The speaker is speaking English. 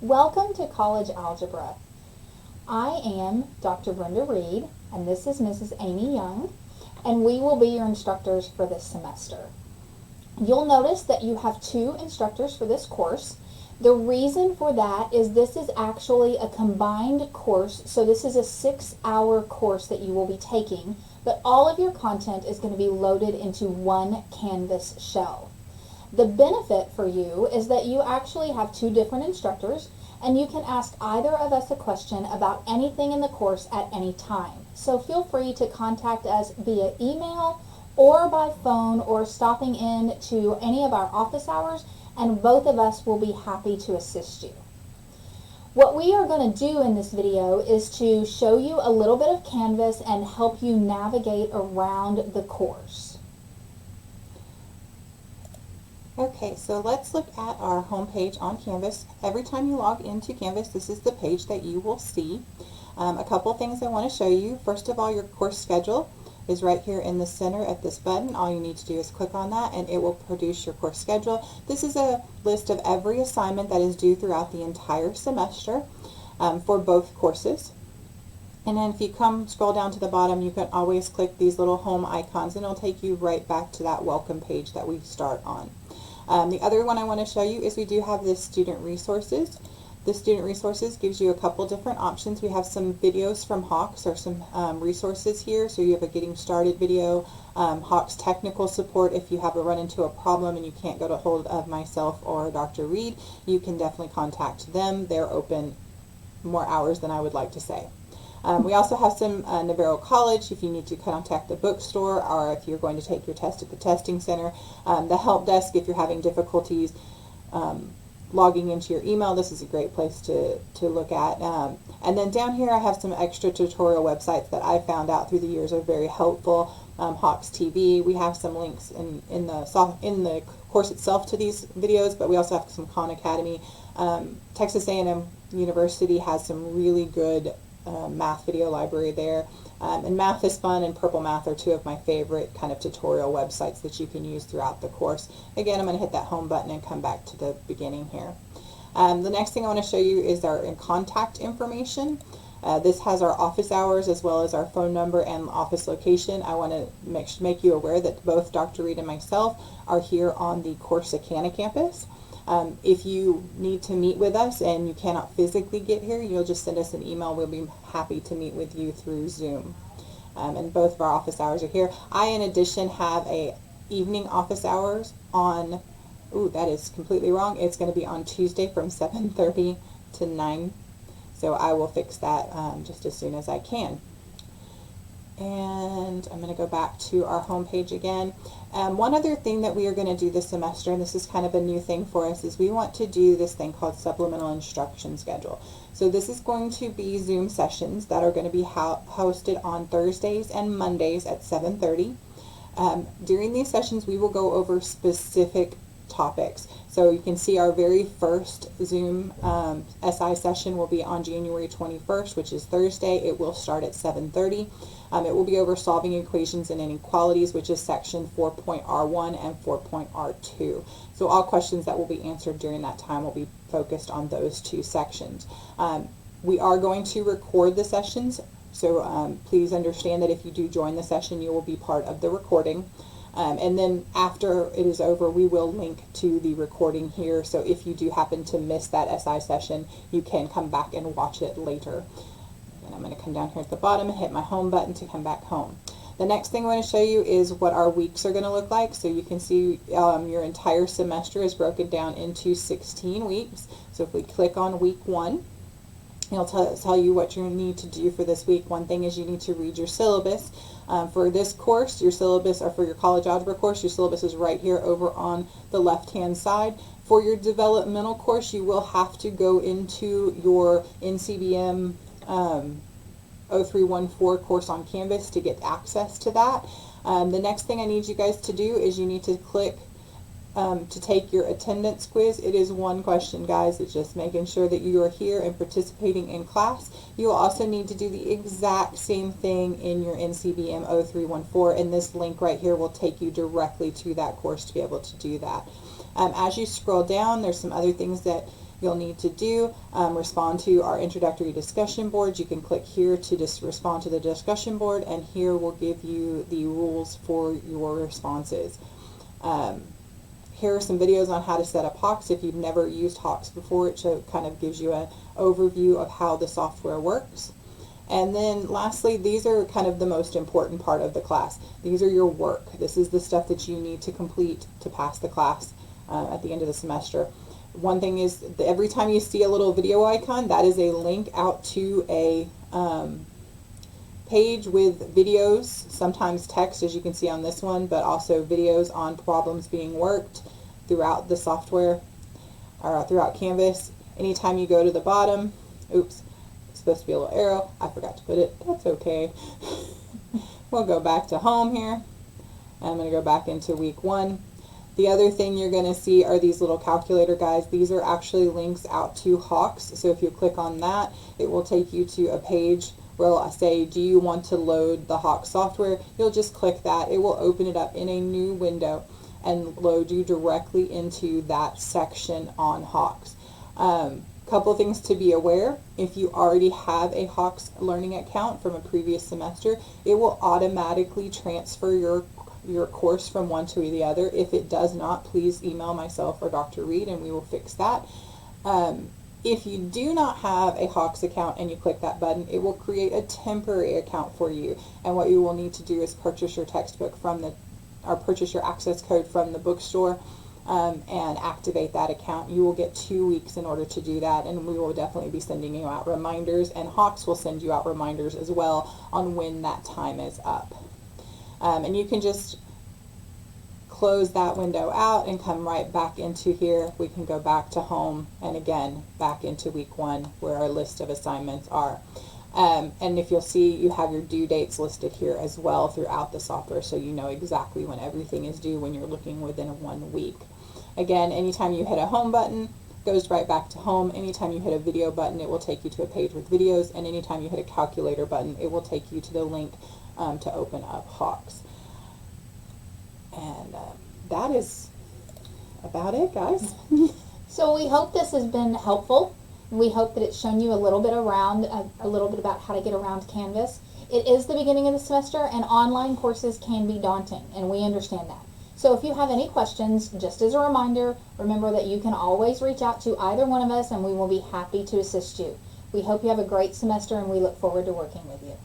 Welcome to College Algebra. I am Dr. Brenda Reed, and this is Mrs. Amy Young, and we will be your instructors for this semester. You'll notice that you have two instructors for this course. The reason for that is this is actually a combined course, so this is a 6-hour course that you will be taking, but all of your content is going to be loaded into one Canvas shell. The benefit for you is that you actually have two different instructors, and you can ask either of us a question about anything in the course at any time. So feel free to contact us via email or by phone or stopping in to any of our office hours, and both of us will be happy to assist you. What we are going to do in this video is to show you a little bit of Canvas and help you navigate around the course. Okay, so let's look at our home page on Canvas. Every time you log into Canvas, this is the page that you will see. A couple things I want to show you. First of all, your course schedule is right here in the center at this button. All you need to do is click on that and it will produce your course schedule. This is a list of every assignment that is due throughout the entire semester for both courses. And then if you scroll down to the bottom, you can always click these little home icons and it'll take you right back to that welcome page that we start on. The other one I want to show you is we do have this student resources. The student resources gives you a couple different options. We have some videos from Hawks or some resources here. So you have a getting started video, Hawks technical support. If you have run into a problem and you can't get a hold of myself or Dr. Reed, you can definitely contact them. They're open more hours than I would like to say. We also have some Navarro College if you need to contact the bookstore or if you're going to take your test at the testing center. The help desk if you're having difficulties logging into your email. This is a great place to look at. And then down here I have some extra tutorial websites that I found out through the years are very helpful. Hawks TV. We have some links in the course itself to these videos, but we also have some Khan Academy. Texas A&M University has some really good math video library there. And Math is Fun and Purple Math are two of my favorite kind of tutorial websites that you can use throughout the course. Again, I'm going to hit that home button and come back to the beginning here. The next thing I want to show you is our contact information. This has our office hours as well as our phone number and office location. I want to make you aware that both Dr. Reed and myself are here on the Corsicana campus. If you need to meet with us and you cannot physically get here, you'll just send us an email. We'll be happy to meet with you through Zoom. And both of our office hours are here. I, in addition, have a evening office hours on, that is completely wrong. It's going to be on Tuesday from 7:30 to 9. So I will fix that just as soon as I can. And I'm going to go back to our home page again. One other thing that we are going to do this semester, and this is kind of a new thing for us, is we want to do this thing called supplemental instruction schedule. So this is going to be Zoom sessions that are going to be hosted on Thursdays and Mondays at 7:30. During these sessions, we will go over specific topics. So you can see our very first Zoom SI session will be on January 21st, which is Thursday. It will start at 7:30. It will be over solving equations and inequalities, which is section 4.R1 and 4.R2. So all questions that will be answered during that time will be focused on those two sections. We are going to record the sessions, so please understand that if you do join the session, you will be part of the recording. And then after it is over, we will link to the recording here. So if you do happen to miss that SI session, you can come back and watch it later. And I'm going to come down here at the bottom and hit my home button to come back home. The next thing I want to show you is what our weeks are going to look like. So you can see your entire semester is broken down into 16 weeks. So if we click on week 1, it'll tell you what you need to do for this week. One thing is you need to read your syllabus. For this course, your syllabus, or for your college algebra course, your syllabus is right here over on the left-hand side. For your developmental course, you will have to go into your NCBM 0314 course on Canvas to get access to that. The next thing I need you guys to do is you need to click to take your attendance quiz. It is one question, guys. It's just making sure that you are here and participating in class. You will also need to do the exact same thing in your NCBM 0314, and this link right here will take you directly to that course to be able to do that. As you scroll down, there's some other things that you'll need to do. Respond to our introductory discussion board. You can click here to just respond to the discussion board, and here will give you the rules for your responses. Here are some videos on how to set up Hawks. If you've never used Hawks before, it kind of gives you an overview of how the software works. And then lastly, these are kind of the most important part of the class. These are your work. This is the stuff that you need to complete to pass the class at the end of the semester. One thing is, every time you see a little video icon, that is a link out to a page with videos, sometimes text as you can see on this one, but also videos on problems being worked throughout the software, or throughout Canvas. Anytime you go to the bottom, oops, supposed to be a little arrow. I forgot to put it. That's okay. We'll go back to home here. I'm going to go back into week 1. The other thing you're going to see are these little calculator guides. These are actually links out to Hawks. So if you click on that, it will take you to a page where I say, do you want to load the Hawks software? You'll just click that. It will open it up in a new window and load you directly into that section on Hawks. Couple of things to be aware. If you already have a Hawks Learning account from a previous semester, it will automatically transfer your course from one to the other. If it does not, please email myself or Dr. Reed and we will fix that. If you do not have a Hawks account and you click that button, it will create a temporary account for you. And what you will need to do is purchase your textbook or purchase your access code from the bookstore. And activate that account. You will get 2 weeks in order to do that, and we will definitely be sending you out reminders, and Hawks will send you out reminders as well on when that time is up. And you can just close that window out and come right back into here. We can go back to home and again back into week 1 where our list of assignments are. And if you'll see, you have your due dates listed here as well throughout the software, so you know exactly when everything is due when you're looking within 1 week. Again, anytime you hit a home button, it goes right back to home. Anytime you hit a video button, it will take you to a page with videos, and anytime you hit a calculator button, it will take you to the link to open up Hawks. And that is about it, guys. So we hope this has been helpful. We hope that it's shown you a little bit about how to get around Canvas. It is the beginning of the semester, and online courses can be daunting, and we understand that. So if you have any questions, just as a reminder, remember that you can always reach out to either one of us, and we will be happy to assist you. We hope you have a great semester, and we look forward to working with you.